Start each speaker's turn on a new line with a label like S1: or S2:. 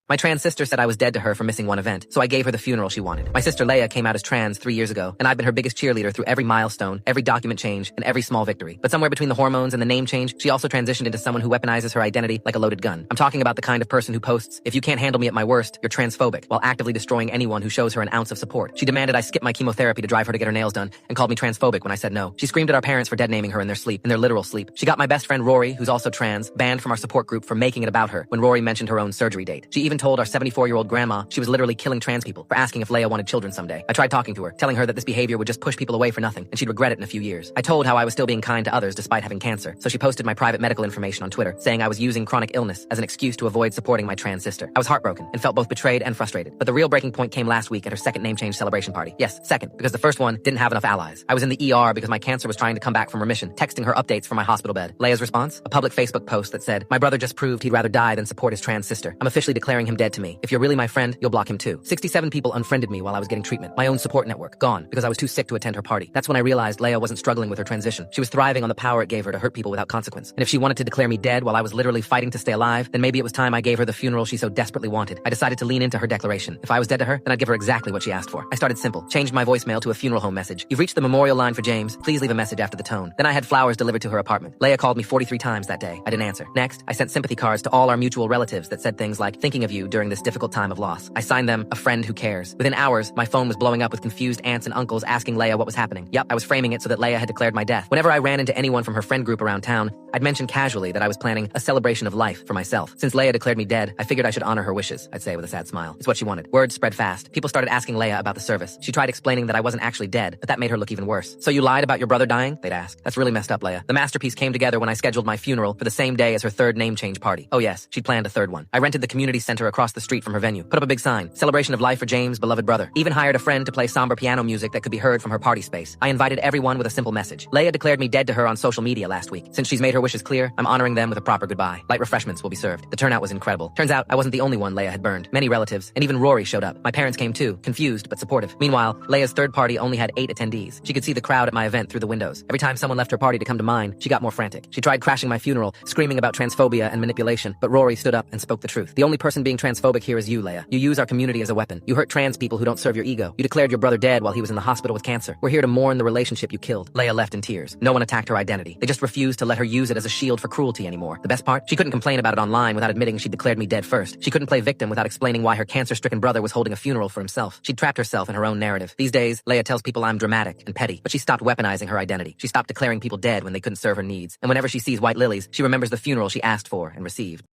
S1: My trans sister said I was dead to her for missing one event, so I gave her the funeral she wanted. My sister Leia came out as trans 3 years ago, and I've been her biggest cheerleader through every milestone, every document change, and every small victory. But somewhere between the hormones and the name change, she also transitioned into someone who weaponizes her identity like a loaded gun. I'm talking about the kind of person who posts, "If you can't handle me at my worst, you're transphobic," while actively destroying anyone who shows her an ounce of support. She demanded I skip my chemotherapy to drive her to get her nails done, and called me transphobic when I said no. She screamed at our parents for dead naming her in their sleep, in their literal sleep. She got my best friend Rory, who's also trans, banned from our support group for making it about her when Rory mentioned her own surgery date. She even told our 74-year-old grandma she was literally killing trans people for asking if Leia wanted children someday. I tried talking to her, telling her that this behavior would just push people away for nothing, and she'd regret it in a few years. I told how I was still being kind to others despite having cancer, so she posted my private medical information on Twitter, saying I was using chronic illness as an excuse to avoid supporting my trans sister. I was heartbroken and felt both betrayed and frustrated. But the real breaking point came last week at her second name change celebration party. Yes, second, because the first one didn't have enough allies. I was in the ER because my cancer was trying to come back from remission, texting her updates from my hospital bed. Leia's response? A public Facebook post that said, "My brother just proved he'd rather die than support his trans sister. I'm officially declaring him dead to me. If you're really my friend, you'll block him too." 67 people unfriended me while I was getting treatment. My own support network, gone, because I was too sick to attend her party. That's when I realized Leia wasn't struggling with her transition. She was thriving on the power it gave her to hurt people without consequence. And if she wanted to declare me dead while I was literally fighting to stay alive, then maybe it was time I gave her the funeral she so desperately wanted. I decided to lean into her declaration. If I was dead to her, then I'd give her exactly what she asked for. I started simple. Changed my voicemail to a funeral home message. "You've reached the memorial line for James. Please leave a message after the tone." Then I had flowers delivered to her apartment. Leia called me 43 times that day. I didn't answer. Next, I sent sympathy cards to all our mutual relatives that said things like, "Thinking of you during this difficult time of loss." I signed them, "A friend who cares." Within hours, my phone was blowing up with confused aunts and uncles asking Leia what was happening. Yup, I was framing it so that Leia had declared my death. Whenever I ran into anyone from her friend group around town, I'd mention casually that I was planning a celebration of life for myself. Since Leia declared me dead, I figured I should honor her wishes, I'd say with a sad smile. It's what she wanted. Word spread fast. People started asking Leia about the service. She tried explaining that I wasn't actually dead, but that made her look even worse. "So you lied about your brother dying?" they'd ask. "That's really messed up, Leia." The masterpiece came together when I scheduled my funeral for the same day as her third name change party. Oh yes, she'd planned a third one. I rented the community center across the street from her venue, put up a big sign, "Celebration of life for James' beloved brother." Even hired a friend to play somber piano music that could be heard from her party space. I invited everyone with a simple message. Leia declared me dead to her on social media last week. Since she's made her wishes clear, I'm honoring them with a proper goodbye. Light refreshments will be served. The turnout was incredible. Turns out I wasn't the only one Leia had burned. Many relatives, and even Rory showed up. My parents came too, confused but supportive. Meanwhile, Leia's third party only had 8 attendees. She could see the crowd at my event through the windows. Every time someone left her party to come to mine, she got more frantic. She tried crashing my funeral, screaming about transphobia and manipulation, but Rory stood up and spoke the truth. "The only person being transphobic here is you, Leia. You use our community as a weapon. You hurt trans people who don't serve your ego. You declared your brother dead while he was in the hospital with cancer. We're here to mourn the relationship you killed." Leia left in tears. No one attacked her identity. They just refused to let her use it as a shield for cruelty anymore. The best part? She couldn't complain about it online without admitting she declared me dead first. She couldn't play victim without explaining why her cancer-stricken brother was holding a funeral for himself. She'd trapped herself in her own narrative. These days, Leia tells people I'm dramatic and petty, but she stopped weaponizing her identity. She stopped declaring people dead when they couldn't serve her needs. And whenever she sees white lilies, she remembers the funeral she asked for and received.